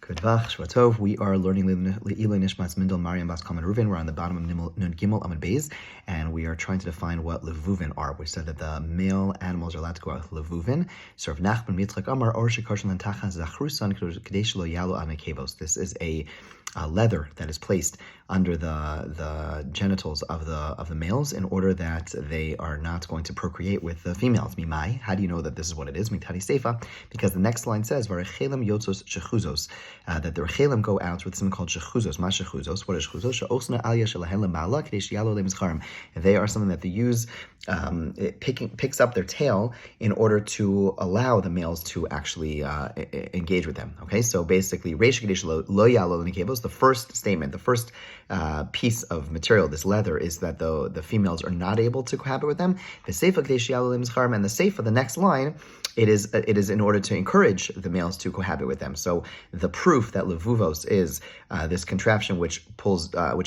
Good vach, Shvatov. We are learning Le'iloi Nishmas Mindel Mariam Bas Kalman Reuven. We're on the bottom of Nun Gimel Amud Beis, and we are trying to define what levuvin are. We said that the male animals are allowed to go out with levuvin. So Rav Nachman Mitzchak Amar Or Shekarshan Lentachas Zachrusan Kadesh Lo Yalo Amekevos. This is a leather that is placed under the genitals of the males in order that they are not going to procreate with the females. Mimai. How do you know that this is what it is? Mitari Seifa. Because the next line says Varechelim Yotzos Shechuzos. That the Rechelim go out with something called Shechuzos. Ma Shechuzos. What is Shechuzos? She'osna Aliyah Shelahen Lemala Kadesh Yalo Lemizcharim. They are something that they use. It picks up their tail in order to allow the males to actually engage with them. Okay, so basically, Reish Kadesh Lo Yalo Lemikevos. The first statement, the first piece of material, this leather, is that the females are not able to cohabit with them. The Seifa Kadesh Yalo Lemizcharim, and the Seifa, the next line, it is in order to encourage the males to cohabit with them. So the proof that levuvos is this contraption which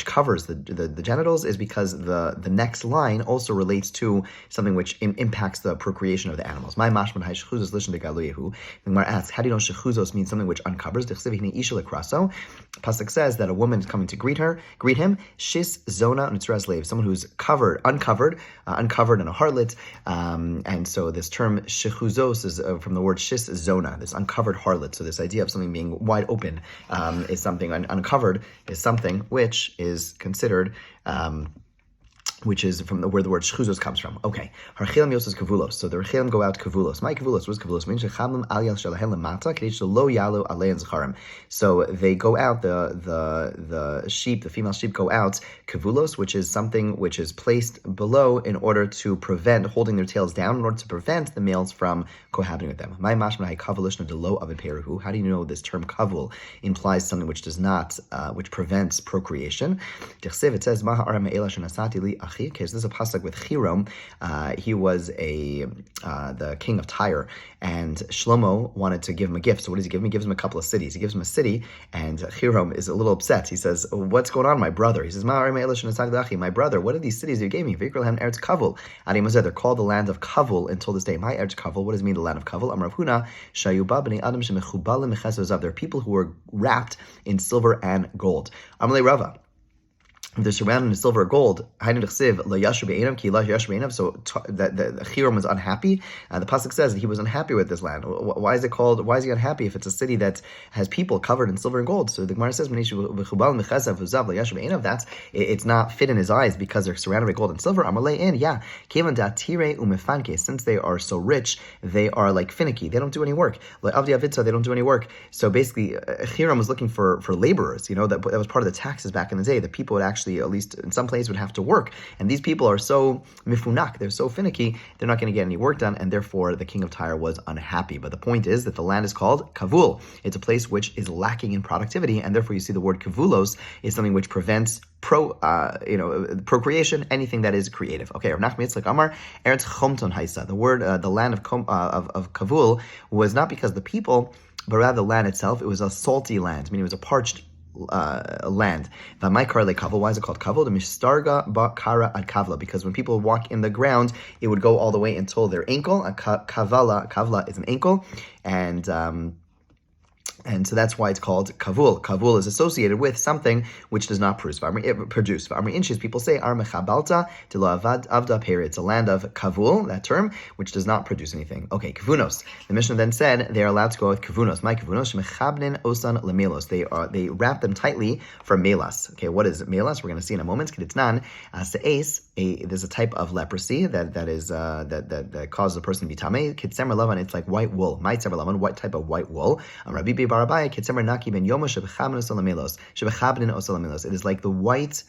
covers the genitals is because the next line also relates to something which impacts the procreation of the animals. My mashman hay shechuzos listen to Galuyehu. The Gemara asks, how do you know shechuzos means something which uncovers? Pasuk says that a woman is coming to greet him. Shis zona nutras leiv, someone who's uncovered and a harlot. And so this term shechuzos is from the word shis zona, this uncovered harlot. So this idea of something being wide open is something, uncovered is something which is considered which is from where the word shechuzos comes from. Okay. Harchelim yosas kavulos. So the rechelim go out kavulos. My kavulos, what does kavulos mean? Shechamlim aliyah shalahen lemata kadesh lo yalu alein zacharim. So they go out, the sheep, the female sheep go out kavulos, which is something which is placed below in order to prevent, holding their tails down, in order to prevent the males from cohabiting with them. My mashma hay kavulish de lo avid peruhu. How do you know this term kavul implies something which does not, which prevents procreation? It says maha ara me'ela shenasati li. Okay, so this is a pasuk with Hiram. He was the king of Tyre, and Shlomo wanted to give him a gift. So what does he give him? He gives him a couple of cities. He gives him a city, and Hiram is a little upset. He says, "What's going on, my brother?" He says, "My brother, what are these cities you gave me?" They're called the land of Kavul until this day. My Eretz Kavul. What does it mean, the land of Kavul? Amar Huna Shayuba b'nei Adam shemechubalim mechesozav. There are people who are wrapped in silver and gold. Amalei Rava. They're surrounded in silver or gold. So that Hiram was unhappy. The pasuk says that he was unhappy with this land. Why is he unhappy if it's a city that has people covered in silver and gold? So the Gemara says that's it's not fit in his eyes because they're surrounded by gold and silver. Since they are so rich, they are like finicky. They don't do any work. They don't do any work. So basically, Hiram was looking for laborers. That was part of the taxes back in the day. The people would actually, at least in some places, would have to work. And these people are so mifunak, they're so finicky, they're not going to get any work done, and therefore the king of Tyre was unhappy. But the point is that the land is called Kavul. It's a place which is lacking in productivity, and therefore you see the word Kavulos is something which prevents procreation, anything that is creative. Okay, Rav Nachman Yitzchak Amar Eretz Chomton Haisa. The word, the land of Kavul was not because of the people, but rather the land itself. It was a salty land, meaning it was a parched land. Why is it called Kavul? The Mistarga Bakara ad Kavla, because when people walk in the ground, it would go all the way until their ankle. Kavla is an ankle, and so that's why it's called Kavul. Kavul is associated with something which does not produce. People say, it's a land of Kavul, that term, which does not produce anything. Okay, Kavunos. The Mishnah then said they are allowed to go with Kavunos. My Kavunos, Shemechabnin Osan Lemelos. They wrap them tightly for Melas. Okay, what is Melas? We're going to see in a moment. There's a type of leprosy that causes a person to be tamei. Kitzemer lavan, it's like white wool. My tzemer lavan, what type of white wool? It is like the white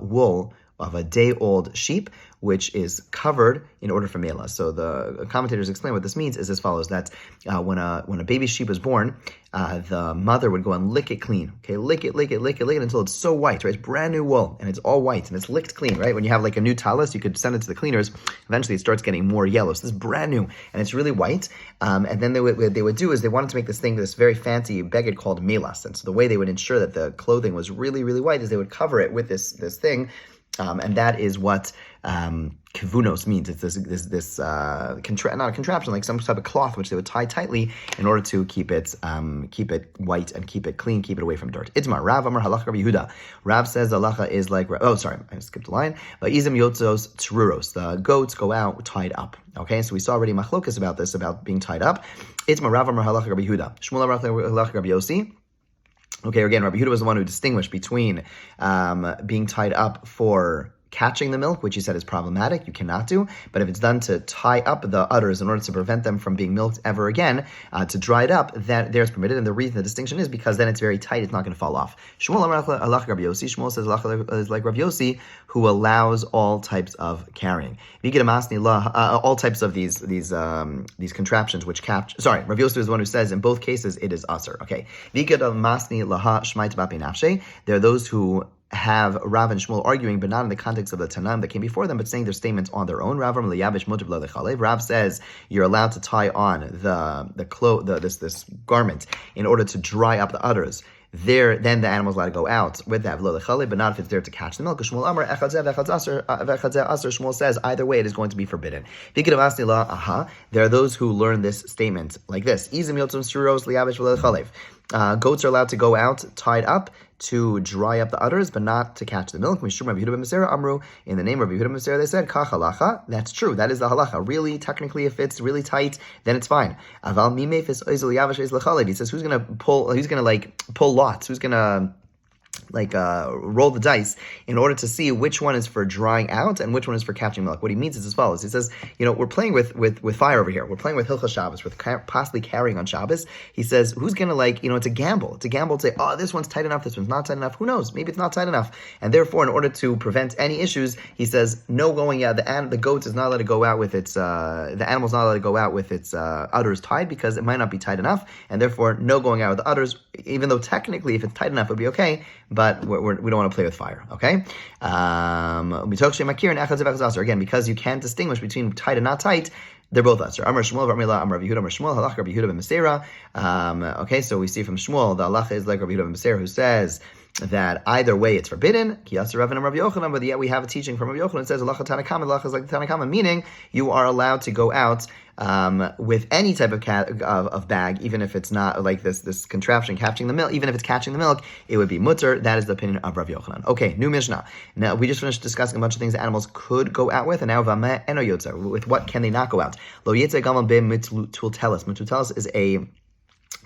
wool of a day-old sheep, which is covered in order for mela. So the commentators explain what this means is as follows: that when a baby sheep is born, the mother would go and lick it clean. Okay, lick it until it's so white, right? It's brand new wool and it's all white and it's licked clean, right? When you have like a new talis, you could send it to the cleaners. Eventually, it starts getting more yellow. So this is brand new and it's really white. And then what they would do is they wanted to make this very fancy beged called melas. And so the way they would ensure that the clothing was really, really white is they would cover it with this thing. And that is what kivunos means. It's this not a contraption, like some type of cloth which they would tie tightly in order to keep it white and keep it clean, keep it away from dirt. Itmar Rav Amar Halacha Rabbi Yehuda. Rav says the halacha is like, oh sorry, I skipped a line. But izim yotzos truros, the goats go out tied up. Okay, so we saw already machlokas about this, about being tied up. Itmar Rav Amar Halacha Rabbi Yehuda. Shmuel Amar Halacha Rabbi Yossi. Okay, again, Rabbi Yehuda was the one who distinguished between being tied up for catching the milk, which he said is problematic, you cannot do, but if it's done to tie up the udders in order to prevent them from being milked ever again, to dry it up, that there's permitted, and the reason, the distinction is because then it's very tight, it's not going to fall off. Shmuel says halacha is like Rabbi Yossi, who allows all types of carrying. All types of these contraptions which capture. Sorry, Rabbi Yossi is the one who says in both cases it is asur. Okay, there are those who have Rav and Shmuel arguing, but not in the context of the Tanam that came before them, but saying their statements on their own. Rav says you're allowed to tie on this garment in order to dry up the udders. Then the animal's allowed to go out with that, but not if it's there to catch the milk. Shmuel says either way it is going to be forbidden. There are those who learn this statement like this. Goats are allowed to go out tied up to dry up the udders, but not to catch the milk. In the name of Yehuda ben Mesera, they said, Kach halacha. That's true. That is the halacha. Really, technically, if it's really tight, then it's fine. He says, who's going to pull lots? Who's going to roll the dice in order to see which one is for drying out and which one is for catching milk. What he means is as follows. He says, we're playing with fire over here. We're playing with Hilchos Shabbos, with possibly carrying on Shabbos. He says, who's going to it's a gamble. It's a gamble to say, oh, this one's tight enough, this one's not tight enough. Who knows? Maybe it's not tight enough. And therefore, in order to prevent any issues, he says, no going out. The goat is not allowed to go out with its, the animal's not allowed to go out with its udders tied because it might not be tight enough. And therefore, no going out with the udders, even though technically if it's tight enough, it would be okay. But we don't want to play with fire, okay? Again, because you can't distinguish between tight and not tight, they're both asur. Amar Shmuel, Amar Rabbi Yehuda, Amar Shmuel, Halach Rabbi Yehuda ben Mesera. Okay, so we see from Shmuel, the halacha is like Rabbi Yehuda ben Mesera, who says that either way it's forbidden. Ki asur Rav and Rabbi Yochanan, but yet we have a teaching from Rabbi Yochanan that says halacha Tanakama. Halacha is like the Tanakama, meaning you are allowed to go out with any type of bag, even if it's not like this contraption catching the milk. Even if it's catching the milk, it would be mutter. That is the opinion of Rav Yochanan. Okay, new Mishnah. Now we just finished discussing a bunch of things that animals could go out with, and now v'ameh eno yotzer. With what can they not go out? Lo yetzer gamal b'mitultelis. Mitultelis is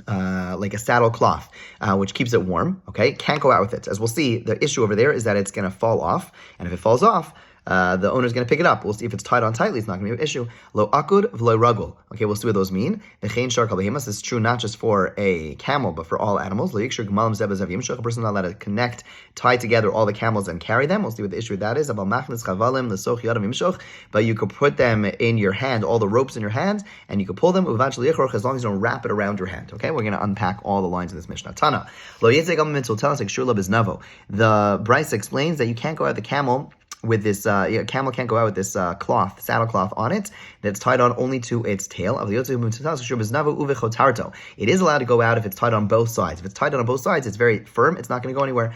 like a saddle cloth, which keeps it warm. Okay, can't go out with it. As we'll see, the issue over there is that it's going to fall off, and if it falls off, the owner's going to pick it up. We'll see if it's tied on tightly. It's not going to be an issue. Lo akud v'lo ragul. Okay, we'll see what those mean. V'chein shar kol behemas is true not just for a camel, but for all animals. Lo yikshur gmalim zebah zev yimshach. A person is not allowed to connect, tie together all the camels and carry them. We'll see what the issue with that is. Aval machnes chavalim l'soch yadav yimshach. But you could put them in your hand, all the ropes in your hand, and you could pull them uvanch lichroch as long as you don't wrap it around your hand. Okay, we're going to unpack all the lines of this Mishnah. Tana lo yitzei gamal mitzultelis ikshur lo biznavo. The Bryce explains that you can't go at the camel with this, camel can't go out with this cloth, saddle cloth on it, that's tied on only to its tail. It is allowed to go out if it's tied on both sides. If it's tied on both sides, it's very firm, it's not going to go anywhere.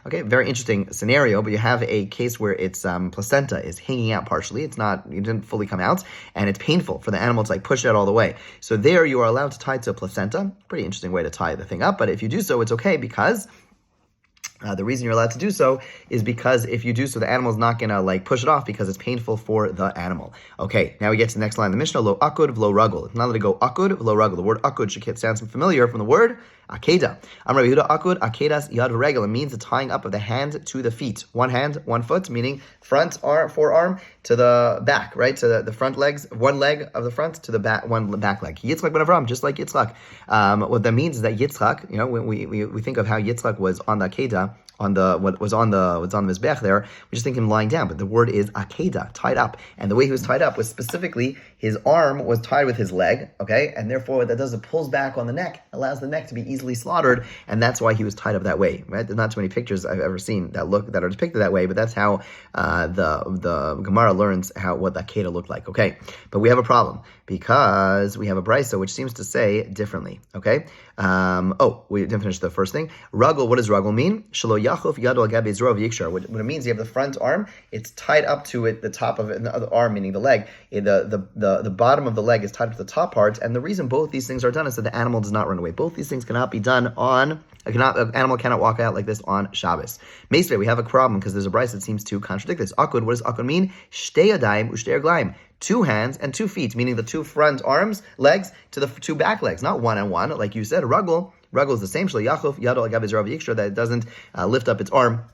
Okay, very interesting scenario, but you have a case where its placenta is hanging out partially, it didn't fully come out, and it's painful for the animal to push it out all the way. So there you are allowed to tie it to a placenta. Pretty interesting way to tie the thing up, but if you do so, it's okay because the reason you're allowed to do so is because if you do so, the animal's not going to push it off because it's painful for the animal. Okay, now we get to the next line of the Mishnah, lo akud v'lo ragul. It's not allowed to go akud v'lo ragul. The word akud should sound familiar from the word akeda. Amar Rabbi Yehuda akud akedas yad v'regel. It means the tying up of the hand to the feet. One hand, one foot, meaning front forearm to the back, right? To the front legs, one leg of the front to the back, one back leg. Yitzchak ben Avram, just like Yitzchak. What that means is that Yitzchak, when we think of how Yitzchak was on the akeda, on the mizbech there, we just think him lying down, but the word is akeda, tied up, and the way he was tied up was specifically his arm was tied with his leg, okay, and therefore what that does, it pulls back on the neck, allows the neck to be easily slaughtered, and that's why he was tied up that way, right? There's not too many pictures I've ever seen that are depicted that way, but that's how the Gemara learns what the akeda looked like, okay? But we have a problem because we have a brisa which seems to say differently, okay? We didn't finish the first thing. Ragul, what does ragul mean? Shelo What it means, you have the front arm, it's tied up to it, the top of it, the arm, meaning the leg. The bottom of the leg is tied up to the top part, and the reason both these things are done is that the animal does not run away. Both these things cannot be done on, an animal cannot walk out like this on Shabbos. Meisvei, we have a problem because there's a brayso that seems to contradict this. Akud, what does akud mean? Shtei yadayim u'shtei raglayim. 2 hands and 2 feet, meaning the 2 front arms, legs, to the 2 back legs, not 1 and 1, like you said. Ragul is the same, that it doesn't lift up its arm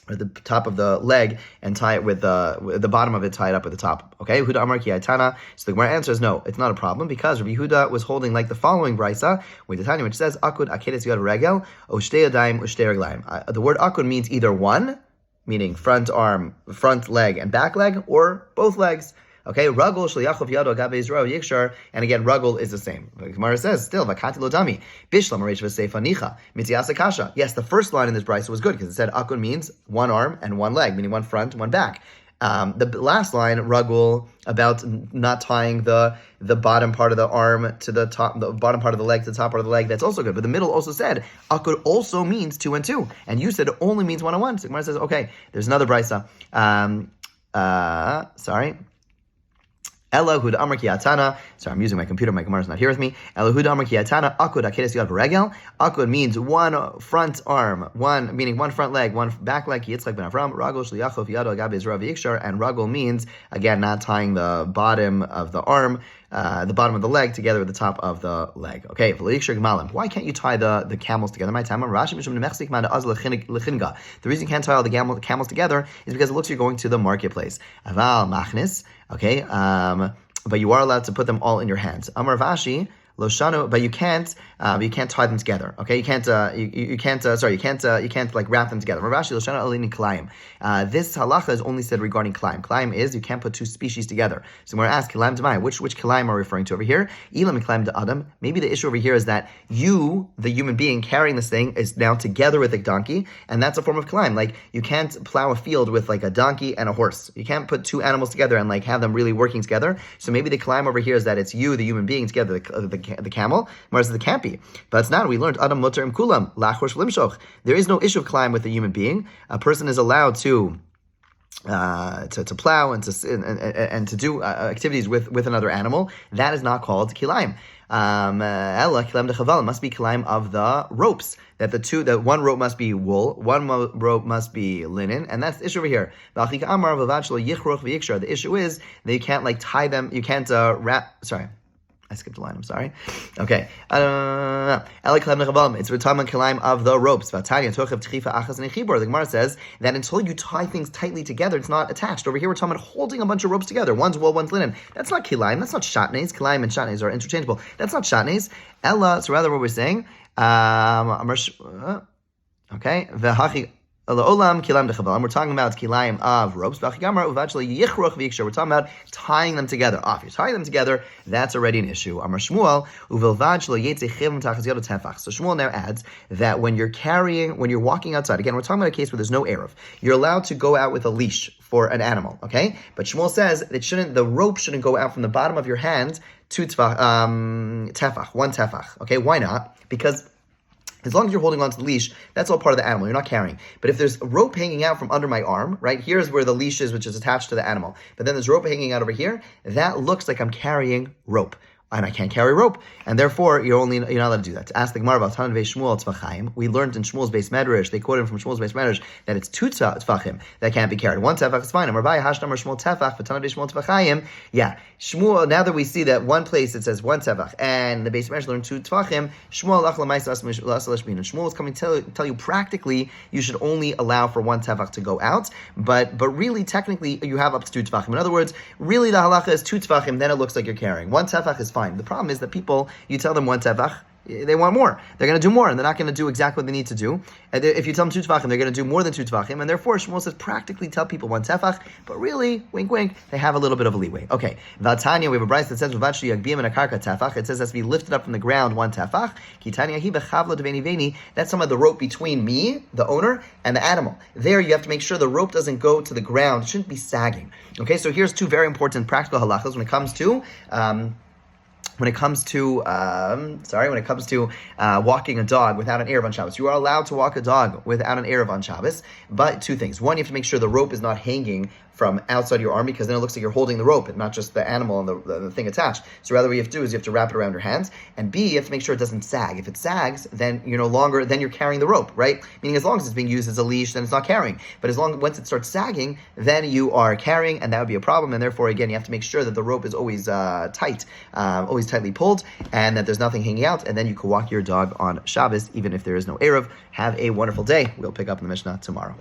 or the top of the leg and tie it with the bottom of it tied up with the top. Okay, Yehuda Amar Ki Aitana. So the Gemara answers no, it's not a problem because Rabbi Yehuda was holding like the following brisa with the Tanya, which says Akud Akedes Yad Regel O Shtei Yadayim Ushtei Reglayim. The word Akud means either one, meaning front arm, front leg, and back leg, or both legs. Okay, ragul shliachov yado agabe Yisrael yikshar, and again, ragul is the same. The Gemara says still vakati lo dami bishlam areish v'seif anicha mitzias akasha. Yes, the first line in this brayso was good because it said akun means 1 arm and 1 leg, meaning 1 front, 1 back. The last line, ragul, about not tying the bottom part of the arm to the top, the bottom part of the leg to the top part of the leg, that's also good. But the middle also said akud also means 2 and 2, and you said it only means 1 and 1. So the Gemara says okay, there's another brayso. Elahud Amar Ki Atana. Sorry, I'm using my computer. My Gemara is not here with me. Elahud Amar Ki Atana. Akud Akedes Yad Regel. Akud means 1 front arm, meaning 1 front leg, 1 back leg. Yitzchak ben Avram. Ragul Shliachov Yado Agabe Yisrael V'Yikshar. And Ragul means again not tying the bottom of the arm, the bottom of the leg together with the top of the leg. Okay, why can't you tie the camels together? My time, the reason you can't tie all the camels together is because it looks like you're going to the marketplace. Aval machnis. Okay, but you are allowed to put them all in your hands. Amar Vashi. Loshanu, but you can't tie them together. Okay, you can't like wrap them together. Ravashi Loshanu alini kalayim. This halacha is only said regarding kalayim. Kalayim is you can't put 2 species together. So we're asked kalayim demai. Which kalayim are we referring to over here? Elam kalayim de adam. Maybe the issue over here is that you, the human being carrying this thing, is now together with a donkey, and that's a form of kalayim. Like you can't plow a field with like a donkey and a horse. You can't put 2 animals together and like have them really working together. So maybe the kalayim over here is that it's you, the human being, together, the camel. Whereas it can't be. But it's not. We learned Adam Mutter Im Kulam Lachrosh Limshoch. There is no issue of kalayim with a human being. A person is allowed to plow and to do activities with another animal. That is not called kilayim. Ella kilayim dechaval must be kilayim of the ropes. That 1 rope must be wool, 1 rope must be linen, and that's the issue over here. The issue is that you can't like tie them. You can't wrap. Sorry. I skipped a line, I'm sorry. Okay. It's Ritaman Kalaim of the ropes. The Gemara says that until you tie things tightly together, it's not attached. Over here, we're talking about holding a bunch of ropes together. One's wool, one's linen. That's not kilaim. That's not shatnez. Kilaim and shatnez are interchangeable. That's not shatnez. Ella, so rather what we're saying, okay, we're talking about kilayim of ropes. We're talking about tying them together. If you're tying them together, that's already an issue. So Shmuel now adds that when you're walking outside, again, we're talking about a case where there's no eruv. You're allowed to go out with a leash for an animal, okay? But Shmuel says the rope shouldn't go out from the bottom of your hand to tefach, 1 tefach. Okay, why not? Because as long as you're holding on to the leash, that's all part of the animal. You're not carrying. But if there's a rope hanging out from under my arm, right, here's where the leash is, which is attached to the animal. But then there's rope hanging out over here. That looks like I'm carrying rope. And I can't carry rope, and therefore you're not allowed to do that. To ask the Gemara about Tanan Shmuel Tzvachayim, we learned in Shmuel's base medrash, they quoted from Shmuel's base medrash that it's 2 tzvachim that can't be carried. 1 tefach is fine. Rabbi Hashdam or Shmuel tefach, but Tanan Shmuel Tzvachayim. Yeah, Shmuel. Now that we see that one place it says 1 tefach, and the base medrash learned 2 tzvachim, Shmuel lach l'maisa and Shmuel is coming to tell you practically you should only allow for 1 tefach to go out, but really technically you have up to 2 tzvachim. In other words, really the halacha is 2 tzvachim, then it looks like you're carrying. 1 tefach is fine. The problem is that people, you tell them 1 tefach, they want more. They're going to do more, and they're not going to do exactly what they need to do. And if you tell them 2 tefachim, they're going to do more than 2 tefachim, and therefore Shmuel says practically tell people 1 tefach, but really, wink wink, they have a little bit of a leeway. Okay, Vatanya, we have a brayso that says Vavachli yagbiyim and a karka tefach. It says it has to be lifted up from the ground 1 tefach. Kitanya hi bechavla deveni veni. That's some of the rope between me, the owner, and the animal. There, you have to make sure the rope doesn't go to the ground. It shouldn't be sagging. Okay, so here's 2 very important practical halachas when it comes to when it comes to walking a dog without an Erev on Shabbos. You are allowed to walk a dog without an Erev on Shabbos, but two things. One, you have to make sure the rope is not hanging from outside your arm, because then it looks like you're holding the rope and not just the animal and the thing attached. So rather what you have to do is you have to wrap it around your hands. And B, you have to make sure it doesn't sag. If it sags, then you're no longer, then you're carrying the rope, right? Meaning as long as it's being used as a leash, then it's not carrying. But once it starts sagging, then you are carrying, and that would be a problem. And therefore, again, you have to make sure that the rope is always tight, always tightly pulled, and that there's nothing hanging out, and then you can walk your dog on Shabbos, even if there is no Erev. Have a wonderful day. We'll pick up in the Mishnah tomorrow.